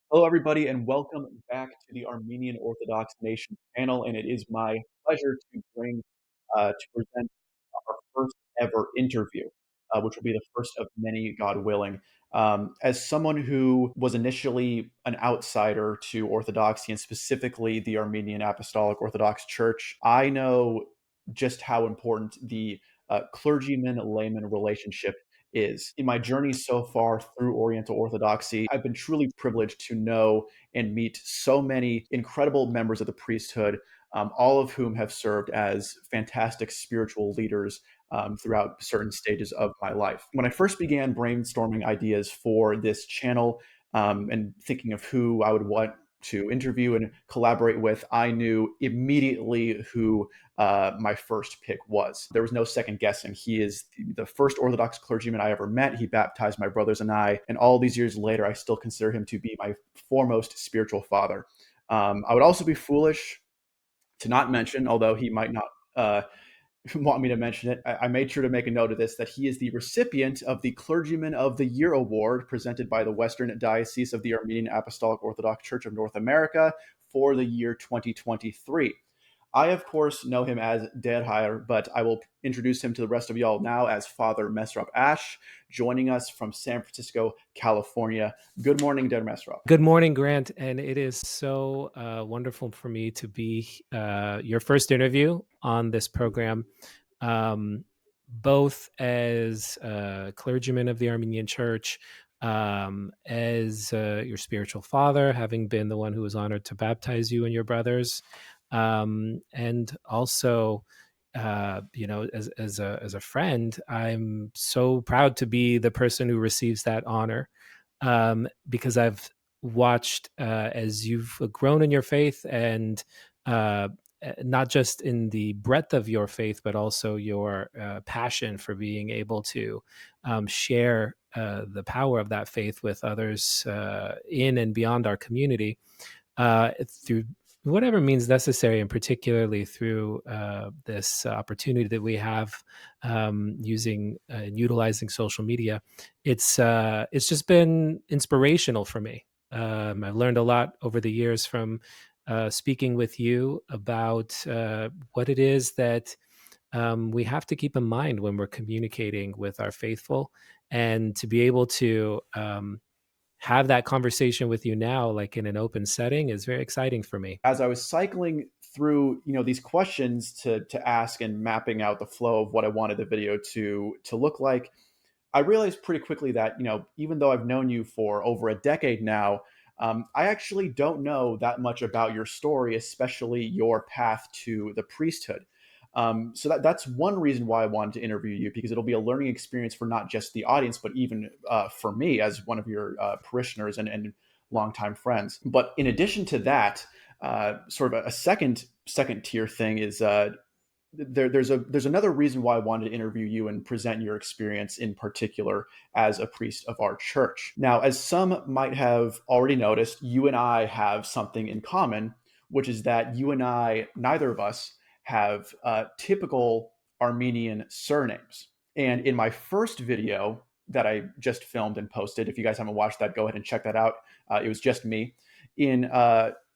Hello, everybody, and welcome back to the Armenian Orthodox Nation channel. And it is my pleasure to present our first ever interview, which will be the first of many, God willing. As someone who was initially an outsider to Orthodoxy and specifically the Armenian Apostolic Orthodox Church, I know just how important the clergyman layman relationship is. In my journey so far through Oriental Orthodoxy, I've been truly privileged to know and meet so many incredible members of the priesthood, all of whom have served as fantastic spiritual leaders throughout certain stages of my life. When I first began brainstorming ideas for this channel and thinking of who I would want to interview and collaborate with, I knew immediately who my first pick was. There was no second guessing. He is the first Orthodox clergyman I ever met. He baptized my brothers and I, and all these years later, I still consider him to be my foremost spiritual father. I would also be foolish to not mention, although he might not want me to mention it, I made sure to make a note of this, that he is the recipient of the Clergyman of the Year Award presented by the Western Diocese of the Armenian Apostolic Orthodox Church of North America for the year 2023. I, of course, know him as Derhair, but I will introduce him to the rest of y'all now as Father Mesrop Ash, joining us from San Francisco, California. Good morning, Der Mesrop. Good morning, Grant. And it is so wonderful for me to be your first interview on this program, both as clergyman of the Armenian Church, as your spiritual father, having been the one who was honored to baptize you and your brothers, and also as a friend. I'm so proud to be the person who receives that honor, because I've watched as you've grown in your faith, and not just in the breadth of your faith, but also your passion for being able to share the power of that faith with others in and beyond our community, through whatever means necessary, and particularly through this opportunity that we have, using and utilizing social media. It's just been inspirational for me. I've learned a lot over the years from speaking with you about what it is that we have to keep in mind when we're communicating with our faithful, and to be able to have that conversation with you now, like in an open setting, is very exciting for me. As I was cycling through, these questions to ask and mapping out the flow of what I wanted the video to look like, I realized pretty quickly that, even though I've known you for over a decade now, I actually don't know that much about your story, especially your path to the priesthood. So that's one reason why I wanted to interview you, because it'll be a learning experience for not just the audience, but even for me as one of your parishioners and longtime friends. But in addition to that, sort of a second tier thing is there's another reason why I wanted to interview you and present your experience in particular as a priest of our church. Now, as some might have already noticed, you and I have something in common, which is that you and I, neither of us, have typical Armenian surnames. And in my first video that I just filmed and posted, if you guys haven't watched that, go ahead and check that out. It was just me. In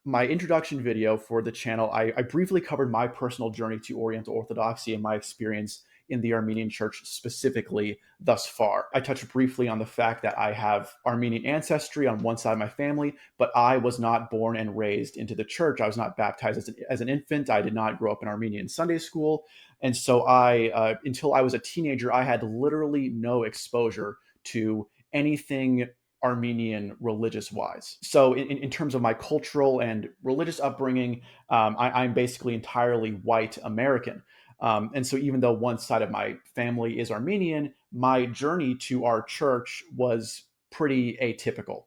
my introduction video for the channel, I briefly covered my personal journey to Oriental Orthodoxy and my experience in the Armenian church specifically thus far. I touched briefly on the fact that I have Armenian ancestry on one side of my family, but I was not born and raised into the church. I was not baptized as an infant. I did not grow up in Armenian Sunday school. And so until I was a teenager, I had literally no exposure to anything Armenian religious wise. So, in terms of my cultural and religious upbringing, I'm basically entirely white American. And so, even though one side of my family is Armenian, my journey to our church was pretty atypical.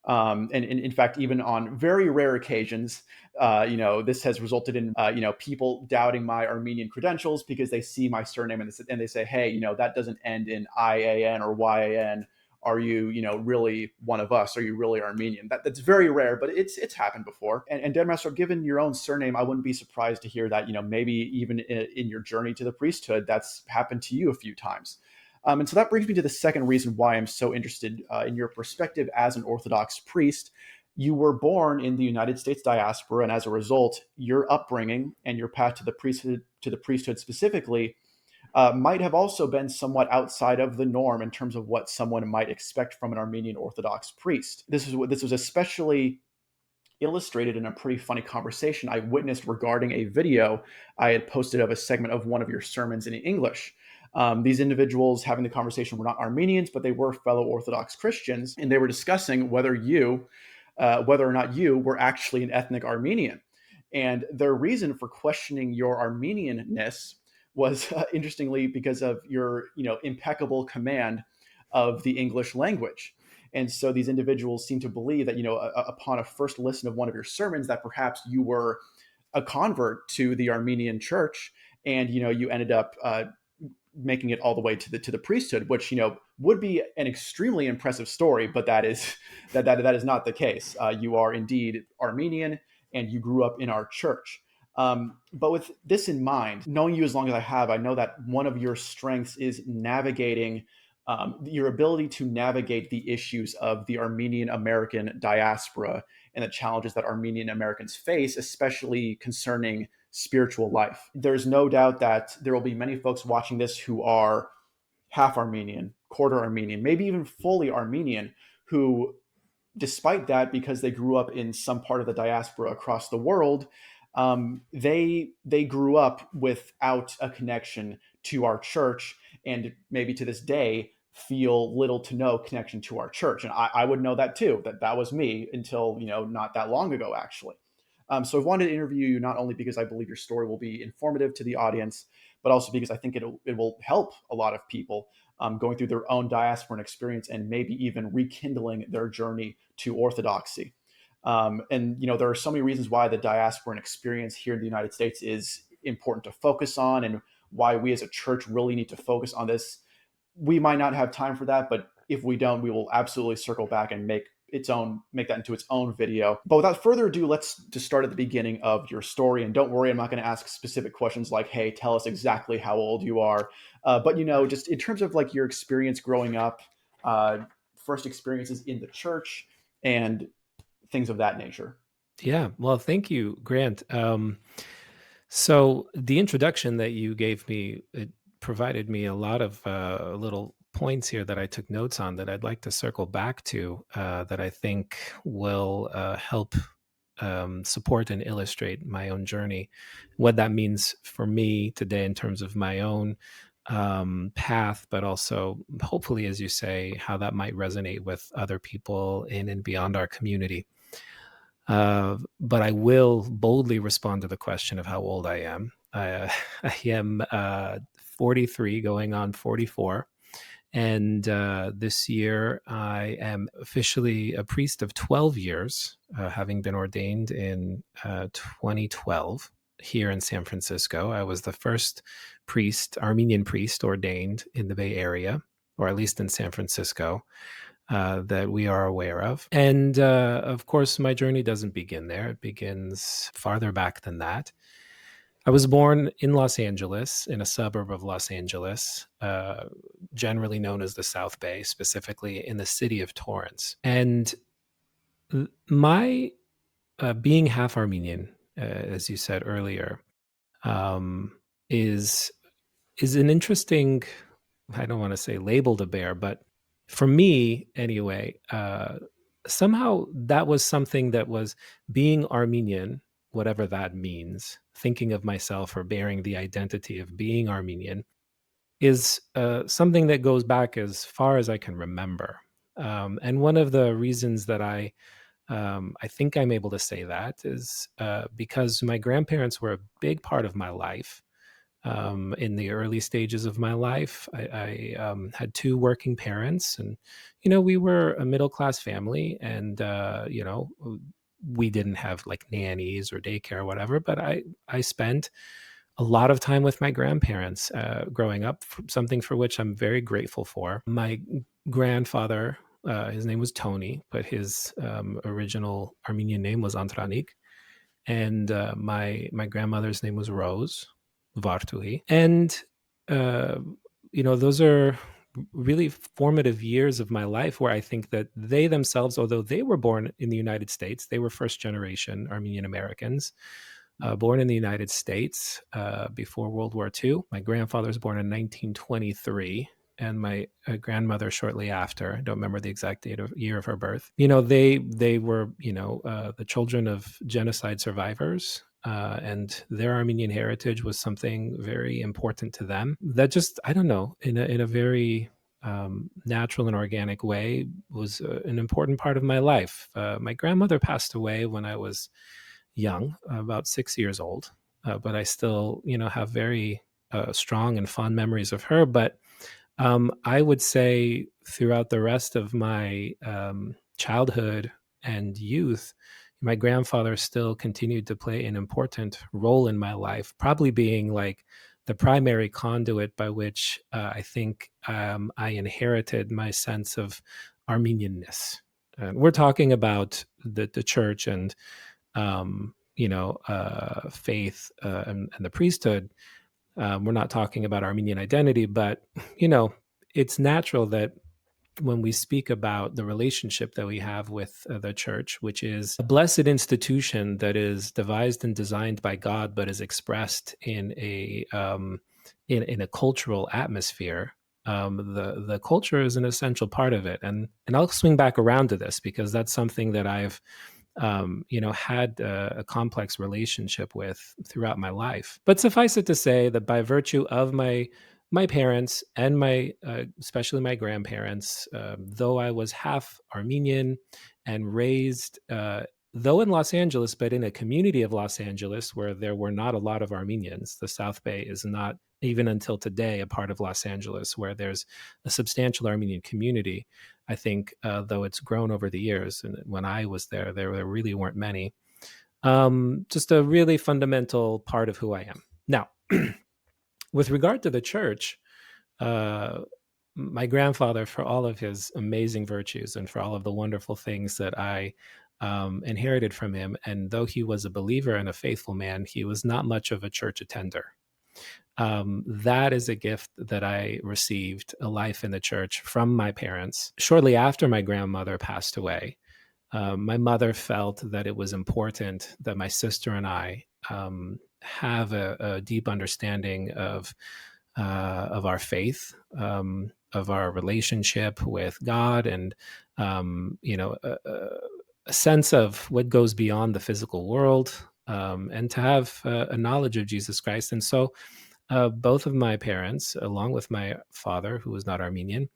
And in fact, even on very rare occasions, this has resulted in, people doubting my Armenian credentials because they see my surname and they say, hey, that doesn't end in IAN or YAN. Are you, really one of us? Are you really Armenian? That's very rare, but it's happened before. And Denmaster, given your own surname, I wouldn't be surprised to hear that, maybe even in your journey to the priesthood, that's happened to you a few times. And so that brings me to the second reason why I'm so interested in your perspective as an Orthodox priest. you were born in the United States diaspora, and as a result, your upbringing and your path to the priesthood specifically might have also been somewhat outside of the norm in terms of what someone might expect from an Armenian Orthodox priest. This was especially illustrated in a pretty funny conversation I witnessed regarding a video I had posted of a segment of one of your sermons in English. These individuals having the conversation were not Armenians, but they were fellow Orthodox Christians, and they were discussing whether or not you were actually an ethnic Armenian. And their reason for questioning your Armenianness was, interestingly, because of your, impeccable command of the English language. And so these individuals seem to believe that, upon a first listen of one of your sermons, that perhaps you were a convert to the Armenian church, and you ended up making it all the way to the priesthood, which would be an extremely impressive story, but that is that is not the case. You are indeed Armenian, and you grew up in our church. But with this in mind, knowing you as long as I have, I know that one of your strengths is navigating your ability to navigate the issues of the Armenian American diaspora and the challenges that Armenian Americans face, especially concerning spiritual life. There's no doubt that there will be many folks watching this who are half Armenian, quarter Armenian, maybe even fully Armenian, who, despite that, because they grew up in some part of the diaspora across the world, they grew up without a connection to our church, and maybe to this day feel little to no connection to our church. And I would know that too. That was me until not that long ago, actually. So I wanted to interview you not only because I believe your story will be informative to the audience, but also because I think it will help a lot of people going through their own diasporan experience and maybe even rekindling their journey to orthodoxy. And there are so many reasons why the diasporan experience here in the United States is important to focus on, and why we as a church really need to focus on this. We might not have time for that, but if we don't, we will absolutely circle back and make that into its own video. But without further ado, let's just start at the beginning of your story. And don't worry, I'm not going to ask specific questions like, hey, tell us exactly how old you are. But just in terms of like your experience growing up, first experiences in the church, and things of that nature. Yeah, well, thank you, Grant. So the introduction that you gave me, it provided me a lot of little points here that I took notes on that I'd like to circle back to, that I think will help support and illustrate my own journey, what that means for me today in terms of my own path, but also hopefully, as you say, how that might resonate with other people in and beyond our community. But I will boldly respond to the question of how old I am. I am 43, going on 44. And this year, I am officially a priest of 12 years, having been ordained in 2012 here in San Francisco. I was the first Armenian priest ordained in the Bay Area, or at least in San Francisco, that we are aware of. And of course, my journey doesn't begin there. It begins farther back than that. I was born in Los Angeles, in a suburb of Los Angeles, generally known as the South Bay, specifically in the city of Torrance. And my being half Armenian, as you said earlier, is an interesting, I don't want to say label to bear, but for me anyway, somehow that was something that was being Armenian, whatever that means, thinking of myself or bearing the identity of being Armenian, is something that goes back as far as I can remember. And one of the reasons that I think I'm able to say that is because my grandparents were a big part of my life. In the early stages of my life, I had two working parents, and we were a middle-class family, and we didn't have like nannies or daycare or whatever, but I spent a lot of time with my grandparents growing up, something for which I'm very grateful for. My grandfather, his name was Tony, but his original Armenian name was Antranik, and my grandmother's name was Rose Vartuhi. And those are really formative years of my life where I think that they themselves, although they were born in the United States, they were first generation Armenian Americans, born in the United States before World War II. My grandfather was born in 1923, and my grandmother shortly after. I don't remember the exact year of her birth. They were the children of genocide survivors. And their Armenian heritage was something very important to them. That just, I don't know, in a very natural and organic way, was an important part of my life. My grandmother passed away when I was young, about 6 years old, but I still, have very strong and fond memories of her. But I would say throughout the rest of my childhood and youth, my grandfather still continued to play an important role in my life, probably being like the primary conduit by which I think I inherited my sense of Armenianness. And we're talking about the church and faith and the priesthood. We're not talking about Armenian identity, but it's natural that when we speak about the relationship that we have with the church, which is a blessed institution that is devised and designed by God, but is expressed in a cultural atmosphere. The culture is an essential part of it, and I'll swing back around to this because that's something that I've had a complex relationship with throughout my life. But suffice it to say that by virtue of my parents and my especially my grandparents, though I was half Armenian and raised, though in Los Angeles, but in a community of Los Angeles where there were not a lot of Armenians. The South Bay is not, even until today, a part of Los Angeles where there's a substantial Armenian community. I think, though it's grown over the years, and when I was there really weren't many. Just a really fundamental part of who I am. Now, with regard to the church, my grandfather, for all of his amazing virtues and for all of the wonderful things that I inherited from him, and though he was a believer and a faithful man, he was not much of a church attender. That is a gift that I received, a life in the church from my parents. Shortly after my grandmother passed away, my mother felt that it was important that my sister and I have a deep understanding of our faith, of our relationship with God, and a sense of what goes beyond the physical world, and to have a knowledge of Jesus Christ. And so, both of my parents, along with my father, who was not Armenian,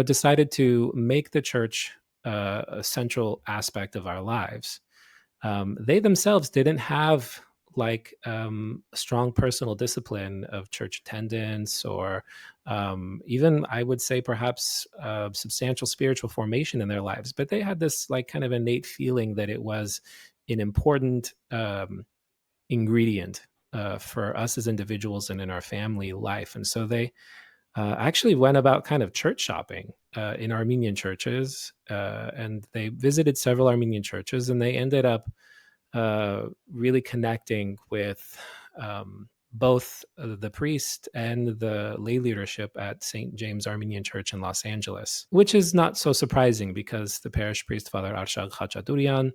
decided to make the church a central aspect of our lives. They themselves didn't have like a strong personal discipline of church attendance, or even, I would say, perhaps substantial spiritual formation in their lives. But they had this like kind of innate feeling that it was an important ingredient for us as individuals and in our family life. And so they actually went about kind of church shopping in Armenian churches, and they visited several Armenian churches, and they ended up really connecting with both the priest and the lay leadership at St. James Armenian Church in Los Angeles, which is not so surprising because the parish priest, Father Arshak Khachaturian,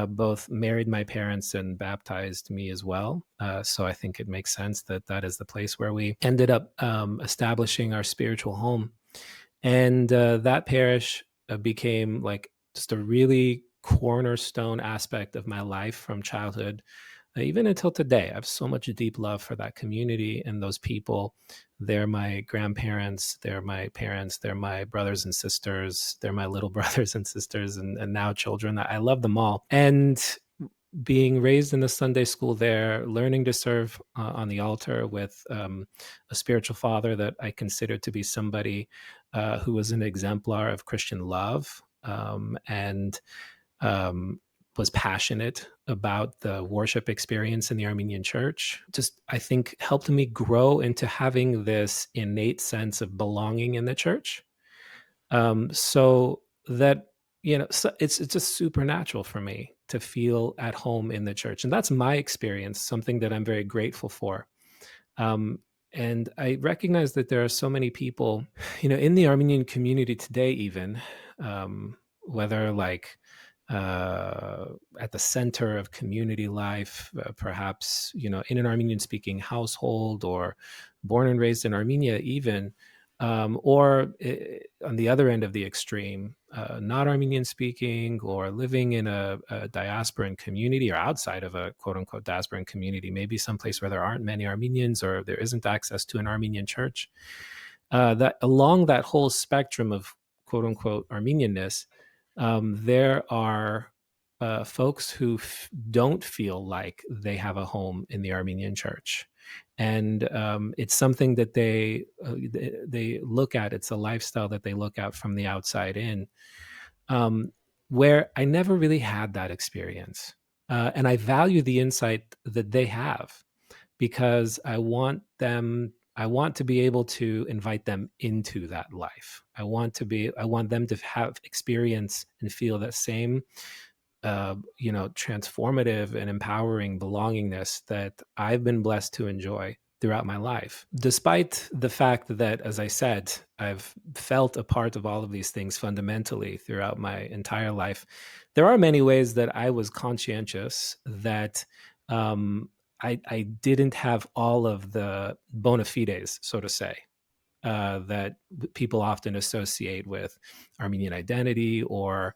both married my parents and baptized me as well. So I think it makes sense that that is the place where we ended up establishing our spiritual home. And that parish became like just a really cornerstone aspect of my life from childhood, even until today. I have so much deep love for that community and those people. They're my grandparents, they're my parents, they're my brothers and sisters, they're my little brothers and sisters, and now children. I love them all. And being raised in the Sunday school there, learning to serve on the altar with a spiritual father that I considered to be somebody who was an exemplar of Christian love, and was passionate about the worship experience in the Armenian church, just, I think, helped me grow into having this innate sense of belonging in the church. So that, so it's just supernatural for me to feel at home in the church. And that's my experience, something that I'm very grateful for. Um, And I recognize that there are so many people, in the Armenian community today, even, whether like at the center of community life, perhaps, in an Armenian speaking household, or born and raised in Armenia, even, or on the other end of the extreme, not Armenian speaking, or living in a diasporan community, or outside of a quote unquote diasporan community, maybe someplace where there aren't many Armenians, or there isn't access to an Armenian church. That along that whole spectrum of quote unquote Armenianness, there are folks who don't feel like they have a home in the Armenian church, and it's something that they look at. It's a lifestyle that they look at from the outside in, where I never really had that experience, and I value the insight that they have, because I want to be able to invite them into that life. I want them to have experience and feel that same transformative and empowering belongingness that I've been blessed to enjoy throughout my life. Despite the fact that, as I said, I've felt a part of all of these things fundamentally throughout my entire life, there are many ways that I was conscientious that I didn't have all of the bona fides, so to say, that people often associate with Armenian identity, or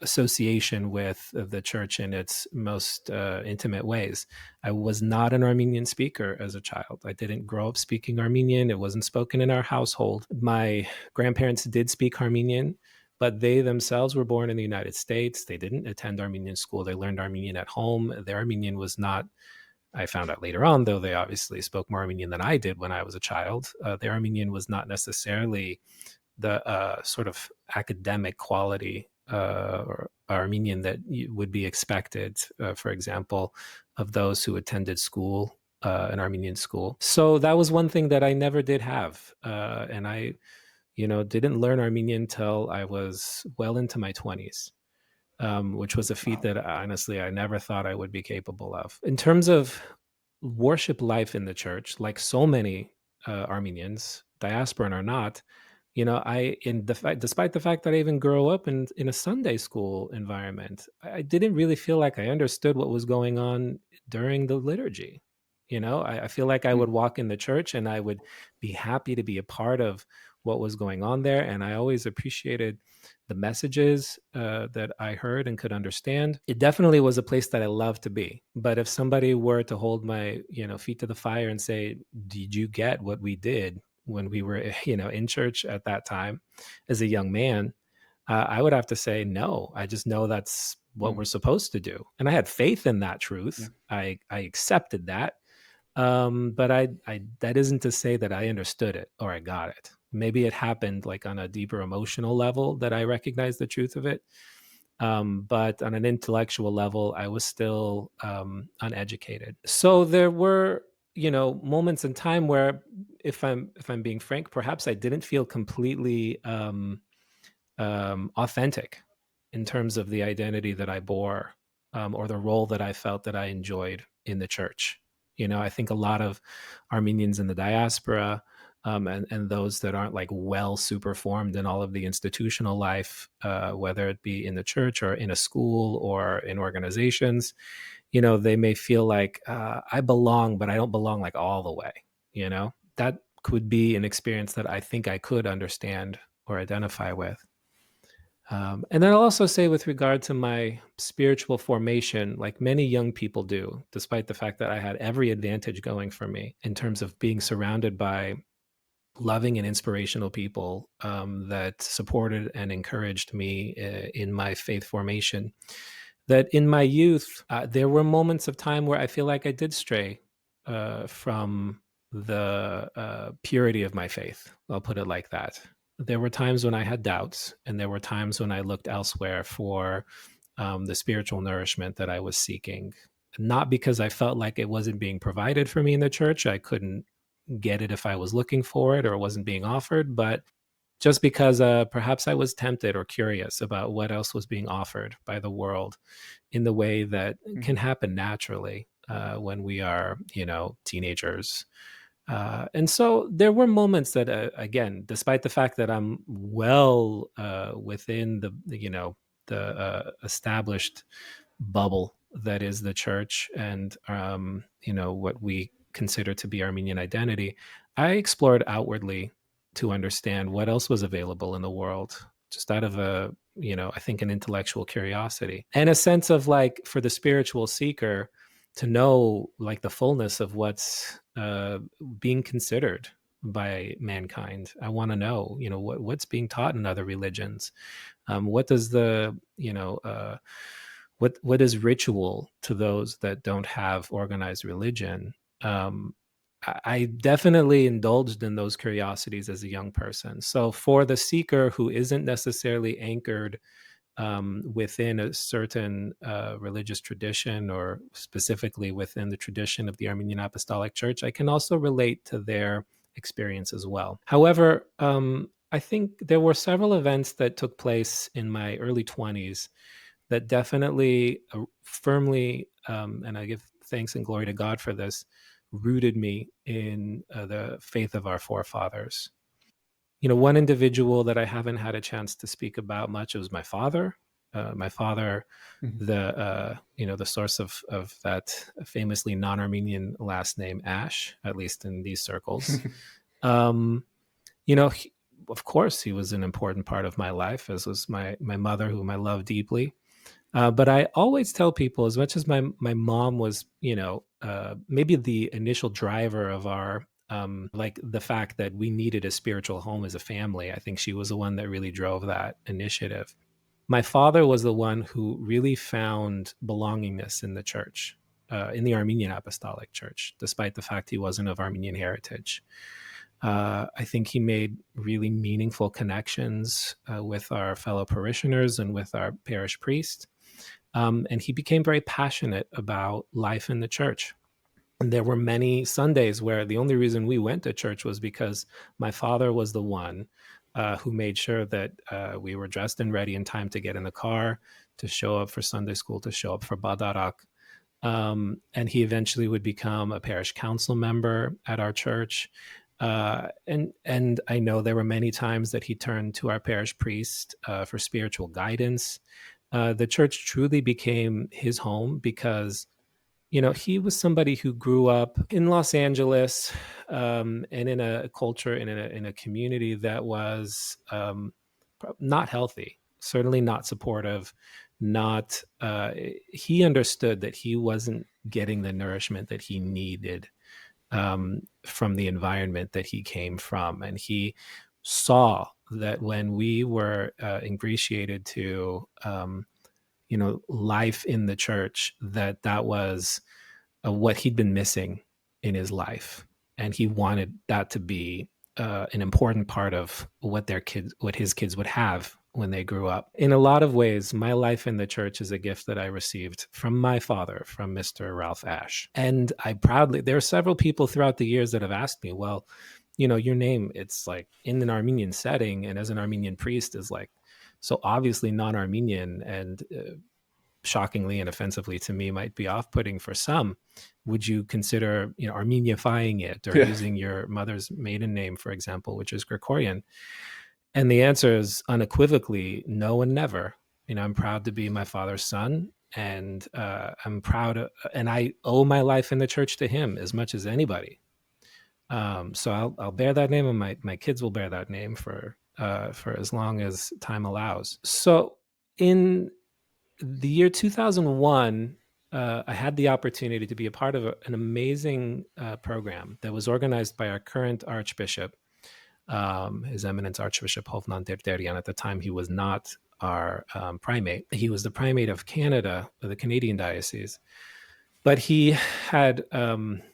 association with the church in its most intimate ways. I was not an Armenian speaker as a child. I didn't grow up speaking Armenian. It wasn't spoken in our household. My grandparents did speak Armenian, but they themselves were born in the United States. They didn't attend Armenian school. They learned Armenian at home. Their Armenian was not, I found out later on, though they obviously spoke more Armenian than I did when I was a child, their Armenian was not necessarily the sort of academic quality or Armenian that would be expected, for example, of those who attended school, an Armenian school. So that was one thing that I never did have. And I, didn't learn Armenian till I was well into my 20s. Which was a feat that honestly I never thought I would be capable of. In terms of worship life in the church, like so many Armenians, diasporan or not, despite the fact that I even grew up in a Sunday school environment, I didn't really feel like I understood what was going on during the liturgy. I feel like I would walk in the church and I would be happy to be a part of what was going on there, and I always appreciated the messages that I heard and could understand. It definitely was a place that I loved to be. But if somebody were to hold my feet to the fire and say, "Did you get what we did when we were in church at that time as a young man?" I would have to say no. I just know that's what we're supposed to do, and I had faith in that truth. I accepted that. But I that isn't to say that I understood it or I got it. Maybe it happened like on a deeper emotional level that I recognized the truth of it. But on an intellectual level, I was still uneducated. So there were, moments in time where, if I'm being frank, perhaps I didn't feel completely authentic in terms of the identity that I bore, or the role that I felt that I enjoyed in the church. I think a lot of Armenians in the diaspora, and those that aren't like well super formed in all of the institutional life, whether it be in the church or in a school or in organizations, they may feel like I belong, but I don't belong like all the way. That could be an experience that I think I could understand or identify with. And then I'll also say, with regard to my spiritual formation, like many young people do, despite the fact that I had every advantage going for me in terms of being surrounded by loving and inspirational people that supported and encouraged me in my faith formation, that in my youth, there were moments of time where I feel like I did stray from the purity of my faith. I'll put it like that. There were times when I had doubts, and there were times when I looked elsewhere for the spiritual nourishment that I was seeking. Not because I felt like it wasn't being provided for me in the church. I couldn't get it if I was looking for it or it wasn't being offered, but just because perhaps I was tempted or curious about what else was being offered by the world in the way that can happen naturally when we are, teenagers And so there were moments that, again, despite the fact that I'm well within the established bubble that is the church and what we consider to be Armenian identity, I explored outwardly to understand what else was available in the world, just out of I think an intellectual curiosity and a sense of like for the spiritual seeker to know like the fullness of what's being considered by mankind. I want to know, what's being taught in other religions. What does what is ritual to those that don't have organized religion? I definitely indulged in those curiosities as a young person. So for the seeker who isn't necessarily anchored within a certain religious tradition, or specifically within the tradition of the Armenian Apostolic Church, I can also relate to their experience as well. However, I think there were several events that took place in my early 20s that definitely firmly, and I give thanks and glory to God for this, rooted me in the faith of our forefathers. One individual that I haven't had a chance to speak about much was my father. My father, Mhm. the source of that famously non-Armenian last name Ash, at least in these circles. Um, he, of course, he was an important part of my life, as was my mother, whom I love deeply. But I always tell people, as much as my mom was, maybe the initial driver of our like the fact that we needed a spiritual home as a family. I think she was the one that really drove that initiative. My father was the one who really found belongingness in the church, in the Armenian Apostolic Church, despite the fact he wasn't of Armenian heritage. I think he made really meaningful connections with our fellow parishioners and with our parish priest. And he became very passionate about life in the church. And there were many Sundays where the only reason we went to church was because my father was the one who made sure that we were dressed and ready in time to get in the car, to show up for Sunday school, to show up for Badarak. And he eventually would become a parish council member at our church. And I know there were many times that he turned to our parish priest for spiritual guidance. The church truly became his home because he was somebody who grew up in Los Angeles, and in a culture, in a community that was not healthy, certainly not supportive. Not He understood that he wasn't getting the nourishment that he needed from the environment that he came from, and he saw that when we were ingratiated to life in the church, that was what he'd been missing in his life, and he wanted that to be an important part of what his kids would have when they grew up. In a lot of ways, my life in the church is a gift that I received from my father, from Mr. Ralph Ash. And there are several people throughout the years that have asked me, well, your name, it's like in an Armenian setting and as an Armenian priest, is like so obviously non-Armenian, and shockingly and offensively to me might be off-putting for some. Would you consider Armeniifying it, or Yeah. using your mother's maiden name, for example, which is Gregorian? And the answer is unequivocally no and never. I'm proud to be my father's son, and I'm proud and I owe my life in the church to him as much as anybody. So I'll bear that name, and my kids will bear that name for as long as time allows. So in the year 2001, I had the opportunity to be a part of an amazing program that was organized by our current Archbishop, His Eminence Archbishop Hovnan Derderian. At the time, he was not our primate. He was the primate of Canada, the Canadian diocese. But he had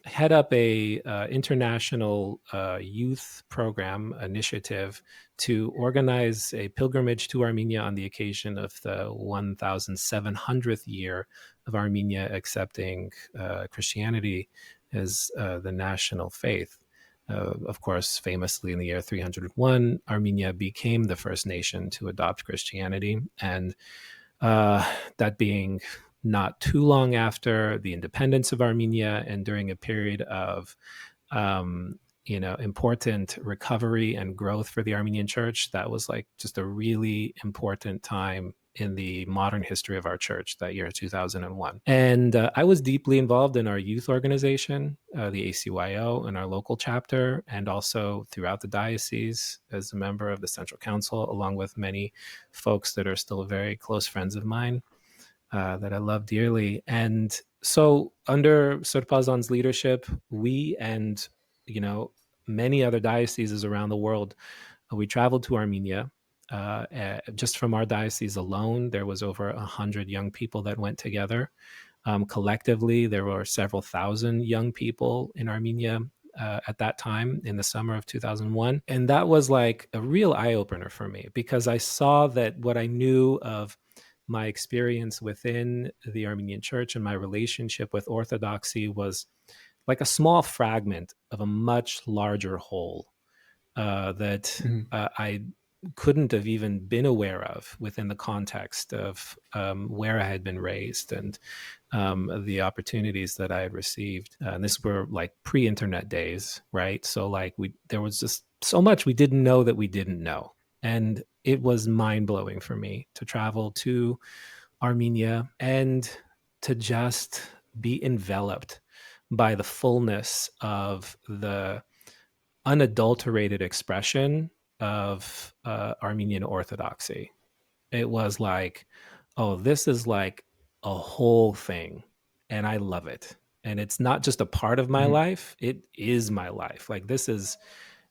head up a international youth program initiative to organize a pilgrimage to Armenia on the occasion of the 1700th year of Armenia accepting Christianity as the national faith. Of course, famously in the year 301, Armenia became the first nation to adopt Christianity, and that being not too long after the independence of Armenia, and during a period of um, important recovery and growth for the Armenian church. That was like just a really important time in the modern history of our church, that year 2001. And I was deeply involved in our youth organization, the ACYO, and our local chapter, and also throughout the diocese as a member of the Central Council, along with many folks that are still very close friends of mine that I love dearly. And so under Surpazan's leadership, we and, many other dioceses around the world, we traveled to Armenia. Just from our diocese alone, there was over 100 young people that went together. Collectively, there were several thousand young people in Armenia at that time in the summer of 2001. And that was like a real eye opener for me, because I saw that what I knew of my experience within the Armenian church and my relationship with Orthodoxy was like a small fragment of a much larger whole that I couldn't have even been aware of within the context of where I had been raised and the opportunities that I had received. And this were like pre-internet days, right? So like there was just so much we didn't know that we didn't know. And it was mind-blowing for me to travel to Armenia and to just be enveloped by the fullness of the unadulterated expression of Armenian Orthodoxy. It was like, oh, this is like a whole thing, and I love it. And it's not just a part of my Mhm. life, it is my life. Like, this is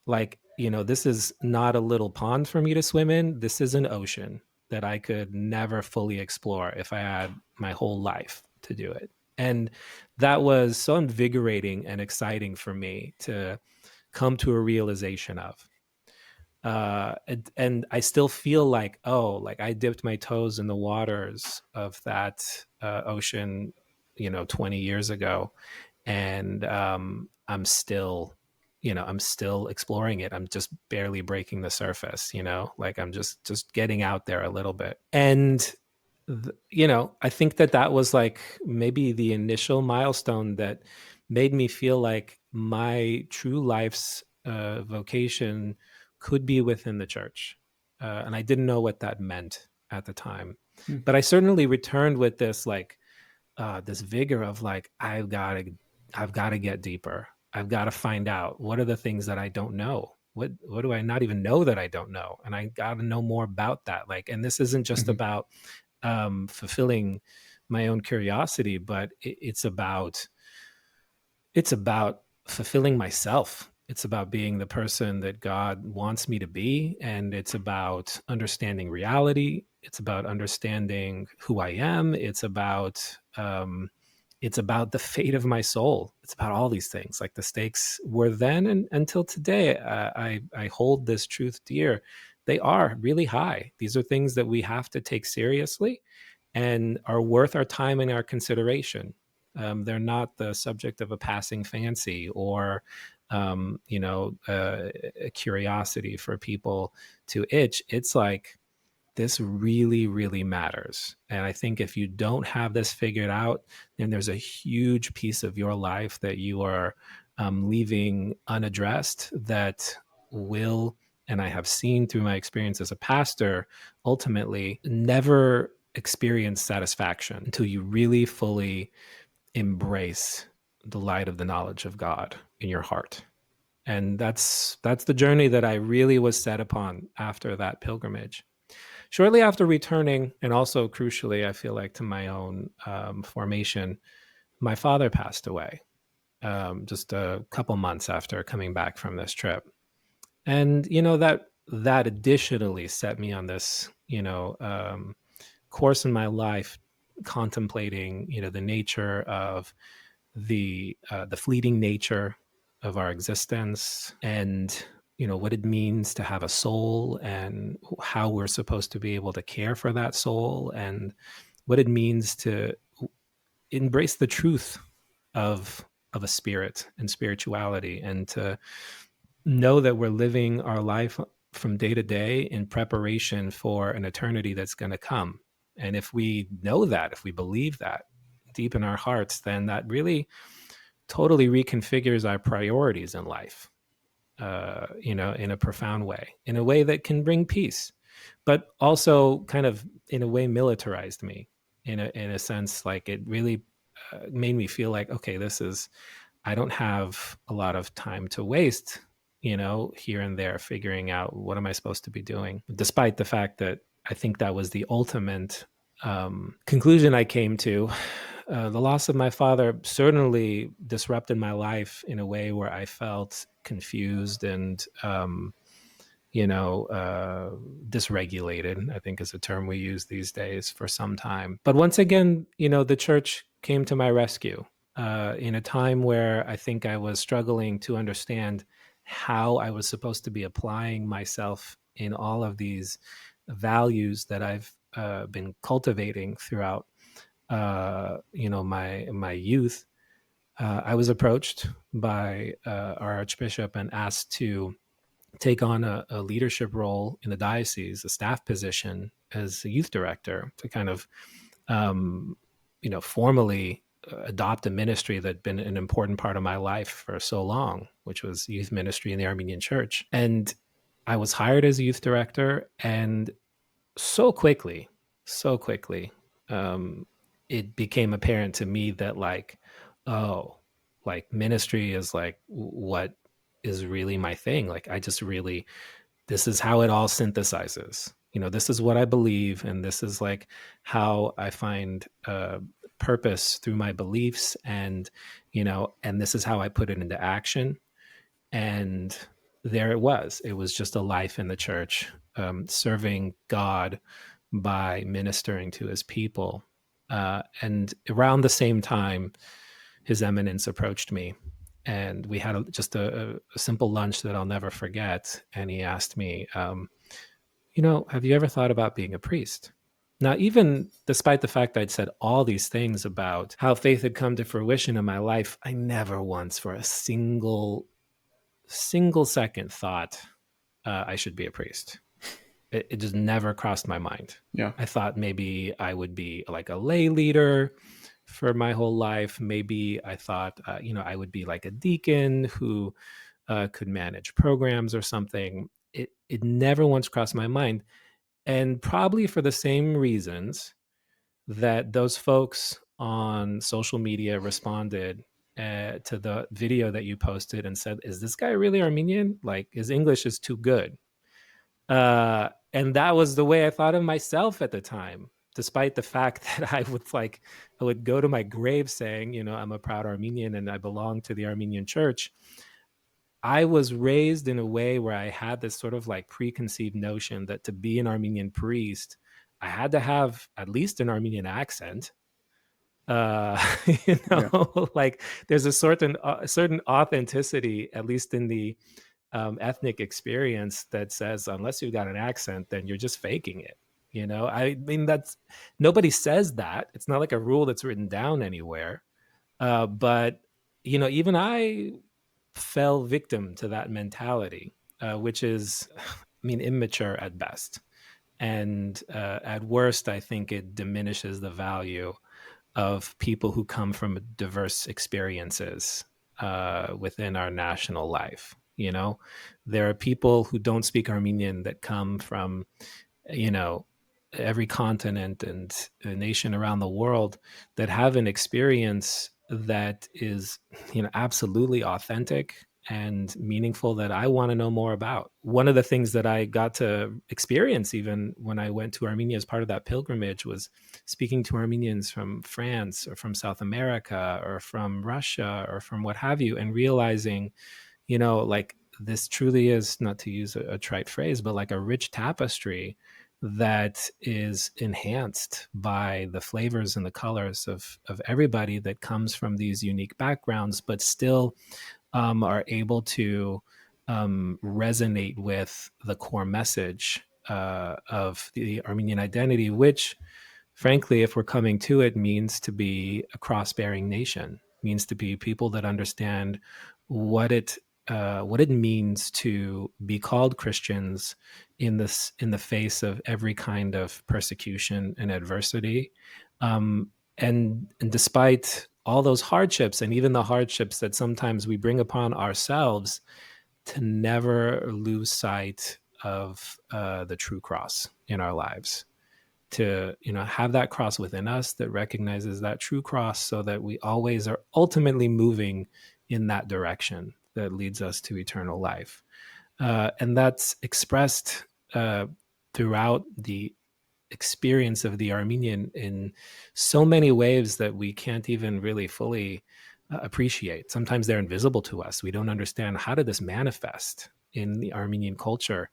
like, this is not a little pond for me to swim in. This is an ocean that I could never fully explore if I had my whole life to do it. And that was so invigorating and exciting for me to come to a realization of. And I still feel like, oh, like I dipped my toes in the waters of that ocean, 20 years ago, and I'm still exploring it. I'm just barely breaking the surface, like I'm just getting out there a little bit. And I think that was like maybe the initial milestone that made me feel like my true life's vocation could be within the church. And I didn't know what that meant at the time. Mm. But I certainly returned with this like this vigor of like, I've got to get deeper. I've got to find out what are the things that I don't know. What do I not even know that I don't know? And I got to know more about that. Like, and this isn't just Mhm. about fulfilling my own curiosity, but it's about fulfilling myself. It's about being the person that God wants me to be. And it's about understanding reality. It's about understanding who I am. It's about the fate of my soul. It's about all these things. Like the stakes were then and until today. I hold this truth dear. They are really high. These are things that we have to take seriously and are worth our time and our consideration. They're not the subject of a passing fancy or, a curiosity for people to itch. It's like, this really, really matters. And I think if you don't have this figured out, then there's a huge piece of your life that you are leaving unaddressed that will, and I have seen through my experience as a pastor, ultimately never experience satisfaction until you really fully embrace the light of the knowledge of God in your heart. And that's the journey that I really was set upon after that pilgrimage. Shortly after returning, and also crucially, I feel like to my own formation, my father passed away just a couple months after coming back from this trip. And that additionally set me on this course in my life, contemplating the nature of the fleeting nature of our existence, and what it means to have a soul, and how we're supposed to be able to care for that soul, and what it means to embrace the truth of a spirit and spirituality, and to know that we're living our life from day to day in preparation for an eternity that's going to come. And if we know that, if we believe that deep in our hearts, then that really totally reconfigures our priorities in life, in a profound way, in a way that can bring peace, but also kind of in a way militarized me in a sense. Like it really made me feel like, okay, I don't have a lot of time to waste, here and there, figuring out what am I supposed to be doing, despite the fact that I think that was the ultimate conclusion I came to. The loss of my father certainly disrupted my life in a way where I felt confused and, dysregulated, I think is a term we use these days, for some time. But once again, the church came to my rescue in a time where I think I was struggling to understand how I was supposed to be applying myself in all of these values that I've been cultivating throughout, my youth. I was approached by our archbishop and asked to take on a leadership role in the diocese, a staff position as a youth director, to kind of, formally adopt a ministry that had been an important part of my life for so long, which was youth ministry in the Armenian Church. And I was hired as a youth director, and so quickly, so quickly, it became apparent to me that ministry is like what is really my thing. Like I just really, this is how it all synthesizes. This is what I believe, and this is like how I find purpose through my beliefs, and and this is how I put it into action. And there it was. It was just a life in the church, serving God by ministering to his people. And around the same time, His Eminence approached me, and we had just a simple lunch that I'll never forget. And he asked me, have you ever thought about being a priest? Now, even despite the fact I'd said all these things about how faith had come to fruition in my life, I never once for a single second thought I should be a priest. It just never crossed my mind. Yeah. I thought maybe I would be like a lay leader for my whole life. Maybe I thought, I would be like a deacon who could manage programs or something. It never once crossed my mind. And probably for the same reasons that those folks on social media responded to the video that you posted and said, is this guy really Armenian? Like, his English is too good. And that was the way I thought of myself at the time, despite the fact that I would go to my grave saying, I'm a proud Armenian and I belong to the Armenian Church. I was raised in a way where I had this sort of like preconceived notion that to be an Armenian priest, I had to have at least an Armenian accent. Like there's a certain authenticity, at least in the ethnic experience, that says unless you've got an accent, then you're just faking it. I mean, nobody says that. It's not like a rule that's written down anywhere. But even I fell victim to that mentality, which is, immature at best. And at worst, I think it diminishes the value of people who come from diverse experiences within our national life. There are people who don't speak Armenian that come from, every continent and a nation around the world that have an experience that is, absolutely authentic and meaningful that I want to know more about. One of the things that I got to experience even when I went to Armenia as part of that pilgrimage was speaking to Armenians from France or from South America or from Russia or from what have you, and realizing, like this truly is, not to use a trite phrase, but like a rich tapestry that is enhanced by the flavors and the colors of everybody that comes from these unique backgrounds, but still are able to resonate with the core message of the Armenian identity, which, frankly, if we're coming to it, means to be a cross-bearing nation, means to be people that understand what it means to be called Christians in the face of every kind of persecution and adversity, and despite all those hardships, and even the hardships that sometimes we bring upon ourselves, to never lose sight of the true cross in our lives, to have that cross within us that recognizes that true cross, so that we always are ultimately moving in that direction that leads us to eternal life. And that's expressed throughout the experience of the Armenian in so many ways that we can't even really fully appreciate. Sometimes they're invisible to us. We don't understand, how did this manifest in the Armenian culture?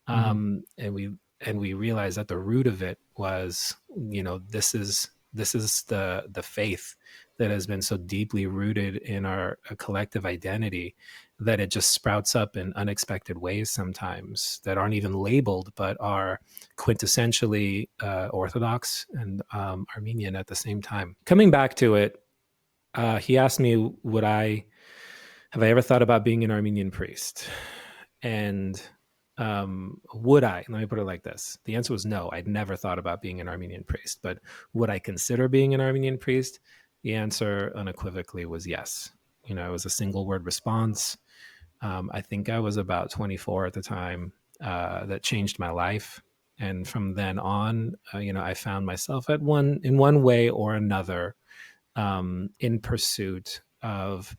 Mm-hmm. And we realize that the root of it was, this is the faith that has been so deeply rooted in our collective identity, that it just sprouts up in unexpected ways sometimes, that aren't even labeled, but are quintessentially Orthodox and Armenian at the same time. Coming back to it, he asked me, have I ever thought about being an Armenian priest? And would I? Let me put it like this. The answer was no. I'd never thought about being an Armenian priest. But would I consider being an Armenian priest? The answer unequivocally was yes. It was a single word response. I think I was about 24 at the time. That changed my life. And from then on, I found myself in one way or another, in pursuit of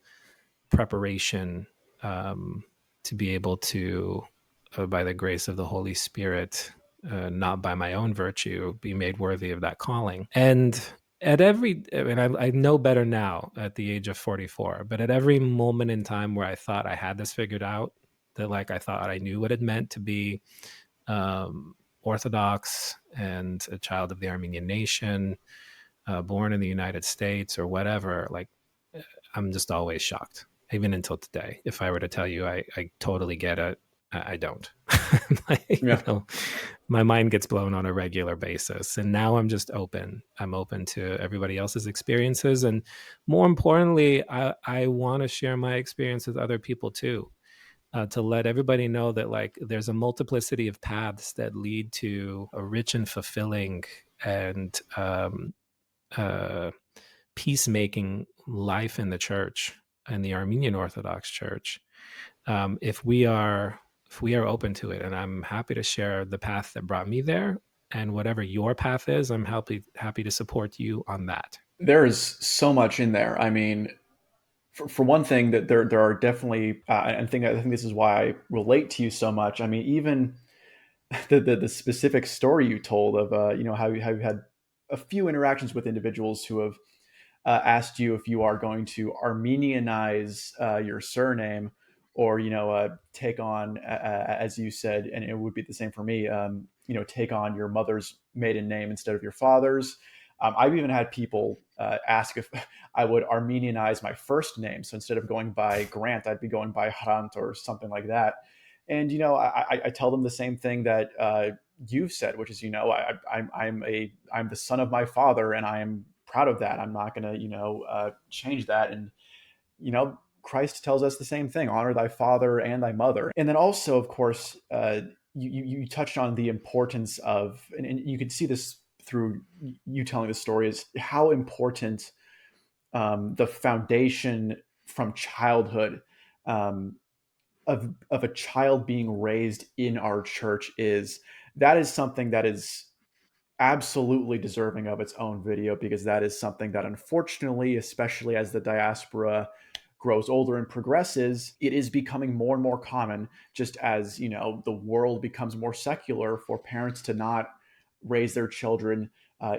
preparation, to be able to, by the grace of the Holy Spirit, not by my own virtue, be made worthy of that calling. And I know better now at the age of 44, but at every moment in time where I thought I had this figured out, that like I thought I knew what it meant to be Orthodox and a child of the Armenian nation, born in the United States or whatever, like I'm just always shocked, even until today. If I were to tell you I totally get it, I don't. Yeah. My mind gets blown on a regular basis. And now I'm just open. I'm open to everybody else's experiences. And more importantly, I want to share my experience with other people too. To let everybody know that like there's a multiplicity of paths that lead to a rich and fulfilling and uh, peacemaking life in the church, in the Armenian Orthodox Church, if we are open to it. And I'm happy to share the path that brought me there, and whatever your path is, I'm happy to support you on that. There is so much in there. I mean, for one thing, that there are definitely, I think this is why I relate to you so much. I mean, even the specific story you told of how you had a few interactions with individuals who have asked you if you are going to Armenianize your surname, or take on, as you said, and it would be the same for me. Take on your mother's maiden name instead of your father's. I've even had people ask if I would Armenianize my first name, so instead of going by Grant, I'd be going by Hrant or something like that. And I tell them the same thing that you've said, which is, I'm the son of my father, and I am proud of that. I'm not going to change that. And Christ tells us the same thing: honor thy father and thy mother. And then also, of course, you touched on the importance of, and you can see this through you telling the story, is how important the foundation from childhood, um, of a child being raised in our church is. That is something that is absolutely deserving of its own video, because that is something that, unfortunately, especially as the diaspora grows older and progresses, it is becoming more and more common, just as the world becomes more secular, for parents to not raise their children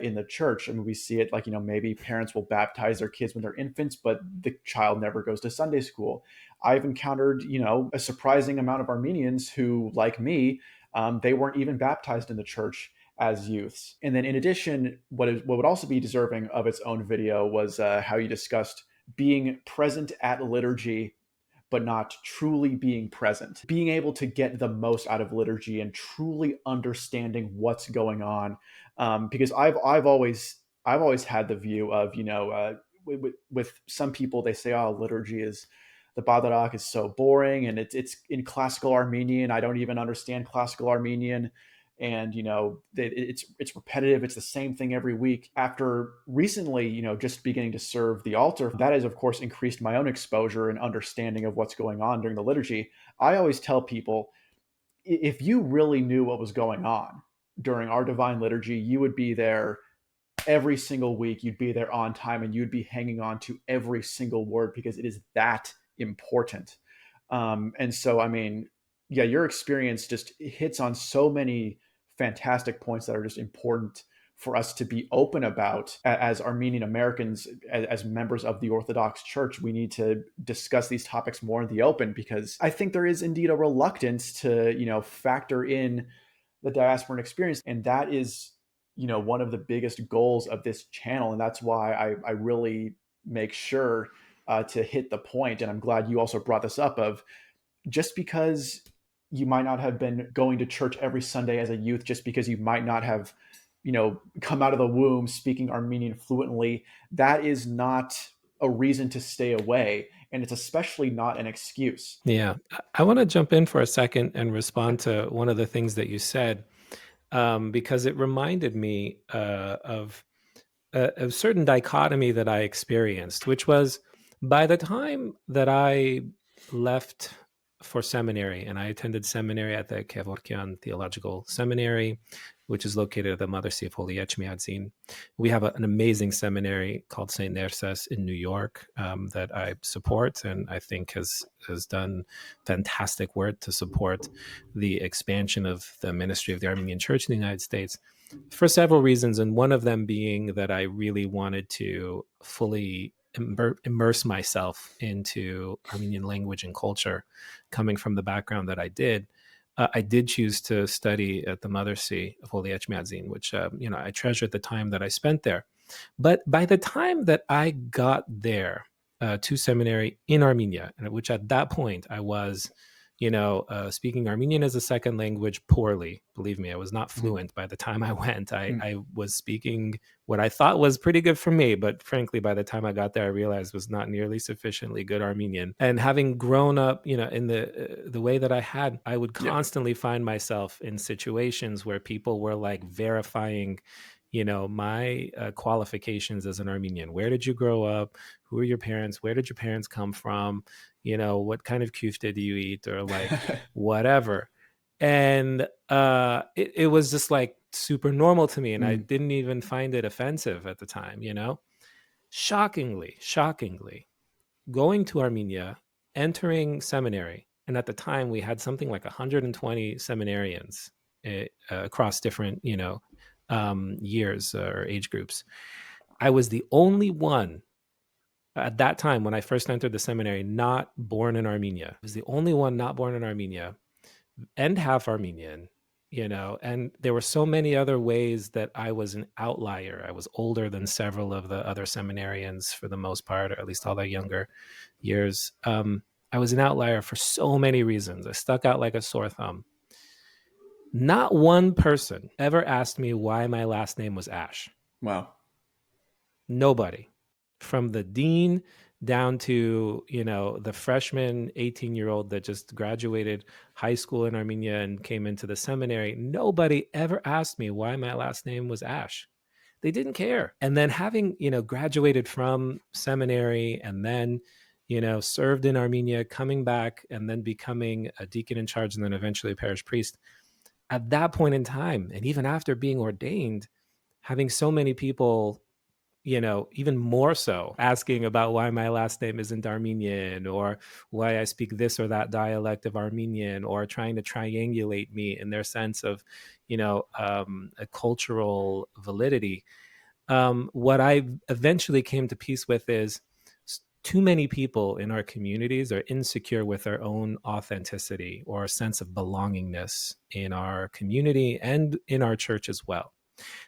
in the church. I mean, we see it like, maybe parents will baptize their kids when they're infants, but the child never goes to Sunday school. I've encountered a surprising amount of Armenians who, like me, they weren't even baptized in the church as youths. And then, in addition, what would also be deserving of its own video was how you discussed being present at liturgy, but not truly being present. Being able to get the most out of liturgy and truly understanding what's going on, because I've always had the view of, with some people, they say, oh, liturgy is, the Badarak is so boring, and it's in classical Armenian. I don't even understand classical Armenian. and it's repetitive. It's the same thing every week. After recently, just beginning to serve the altar, that has of course increased my own exposure and understanding of what's going on during the liturgy. I always tell people, if you really knew what was going on during our divine liturgy, you would be there every single week. You'd be there on time, and you'd be hanging on to every single word, because it is that important. And so, I mean, yeah, your experience just hits on so many fantastic points that are just important for us to be open about as Armenian Americans, as members of the Orthodox Church. We need to discuss these topics more in the open, because I think there is indeed a reluctance to, factor in the diasporan experience. And that is, one of the biggest goals of this channel. And that's why I really make sure to hit the point. And I'm glad you also brought this up, of just because you might not have been going to church every Sunday as a youth, just because you might not have, come out of the womb speaking Armenian fluently, that is not a reason to stay away. And it's especially not an excuse. Yeah. I want to jump in for a second and respond to one of the things that you said, because it reminded me of a certain dichotomy that I experienced, which was by the time that I left for seminary, and I attended seminary at the Kevorkian Theological Seminary, which is located at the Mother See of Holy Etchmiadzin. We have an amazing seminary called St. Nerses in New York that I support, and I think has done fantastic work to support the expansion of the ministry of the Armenian Church in the United States, for several reasons, and one of them being that I really wanted to fully immerse myself into Armenian language and culture, coming from the background that I did. I did choose to study at the Mother See of Holy Etchmiadzin, which I treasured the time that I spent there. But by the time that I got there to seminary in Armenia, which at that point I was speaking Armenian as a second language poorly. Believe me, I was not fluent by the time I went. I was speaking what I thought was pretty good for me, but frankly, by the time I got there, I realized was not nearly sufficiently good Armenian. And having grown up, in the way that I had, I would constantly find myself in situations where people were like verifying my qualifications as an Armenian. Where did you grow up? Who are your parents? Where did your parents come from? What kind of kufte do you eat, or like whatever. And it was just like super normal to me. And I didn't even find it offensive at the time, Shockingly, going to Armenia, entering seminary. And at the time we had something like 120 seminarians across different, years or age groups. I was the only one at that time when I first entered the seminary not born in Armenia. I was the only one not born in Armenia and half Armenian, and there were so many other ways that I was an outlier. I was older than several of the other seminarians for the most part, or at least all their younger years. I was an outlier for so many reasons. I stuck out like a sore thumb. Not one person ever asked me why my last name was Ash. Wow. Nobody. From the dean down to, the freshman 18-year-old that just graduated high school in Armenia and came into the seminary, nobody ever asked me why my last name was Ash. They didn't care. And then having, graduated from seminary and then, served in Armenia, coming back and then becoming a deacon in charge and then eventually a parish priest, at that point in time, and even after being ordained, having so many people, even more so asking about why my last name isn't Armenian, or why I speak this or that dialect of Armenian, or trying to triangulate me in their sense of, a cultural validity. What I eventually came to peace with is too many people in our communities are insecure with their own authenticity or a sense of belongingness in our community and in our church as well.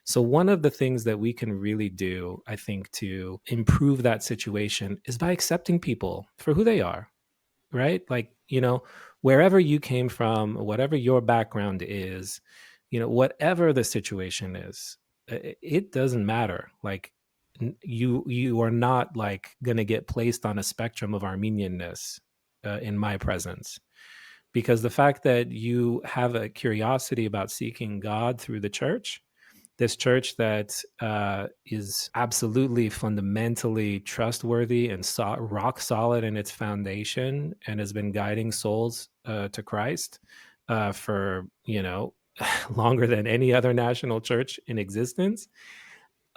So one of the things that we can really do, I think, to improve that situation is by accepting people for who they are, right? Like, wherever you came from, whatever your background is, whatever the situation is, it doesn't matter. Like, you are not like going to get placed on a spectrum of Armenianness in my presence. because the fact that you have a curiosity about seeking God through the church, this church that is absolutely fundamentally trustworthy and rock solid in its foundation and has been guiding souls to Christ for, longer than any other national church in existence.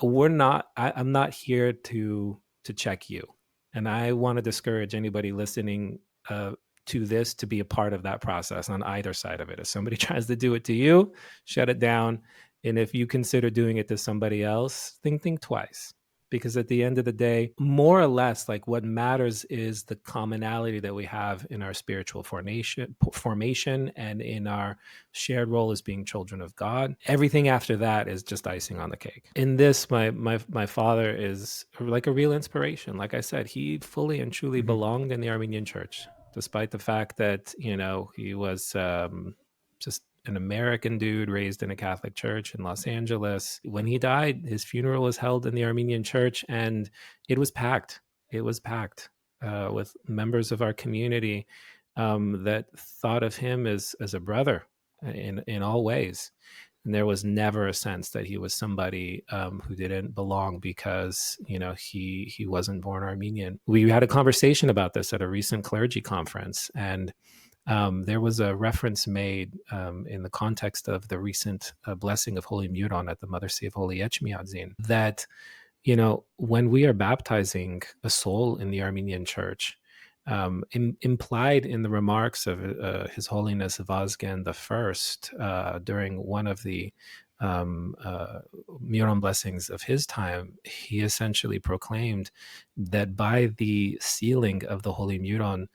I'm not here to check you, and I want to discourage anybody listening to this to be a part of that process on either side of it. If somebody tries to do it to you, shut it down. And if you consider doing it to somebody else, think twice. Because at the end of the day, more or less, like, what matters is the commonality that we have in our spiritual formation and in our shared role as being children of God. Everything after that is just icing on the cake. In this, my father is like a real inspiration. Like I said, he fully and truly belonged in the Armenian church, despite the fact that, he was just an American dude raised in a Catholic church in Los Angeles. When he died, his funeral was held in the Armenian church, and it was packed. It was packed with members of our community that thought of him as a brother in all ways. And there was never a sense that he was somebody who didn't belong because, he wasn't born Armenian. We had a conversation about this at a recent clergy conference, and there was a reference made in the context of the recent blessing of Holy Muron at the Mother See of Holy Etchmiadzin that, when we are baptizing a soul in the Armenian Church, implied in the remarks of His Holiness Vazgen I during one of the Muron blessings of his time, he essentially proclaimed that by the sealing of the Holy Muron,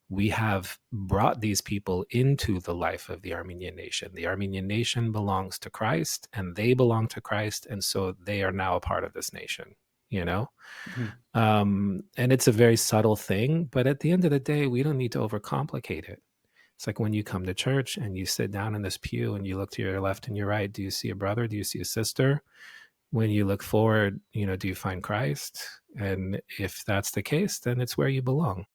we have brought these people into the life of the Armenian nation. The Armenian nation belongs to Christ, and they belong to Christ, and so they are now a part of this nation, and it's a very subtle thing, but at the end of the day, we don't need to overcomplicate it. It's like when you come to church and you sit down in this pew and you look to your left and your right, do you see a brother? Do you see a sister? When you look forward, do you find Christ? And if that's the case, then it's where you belong.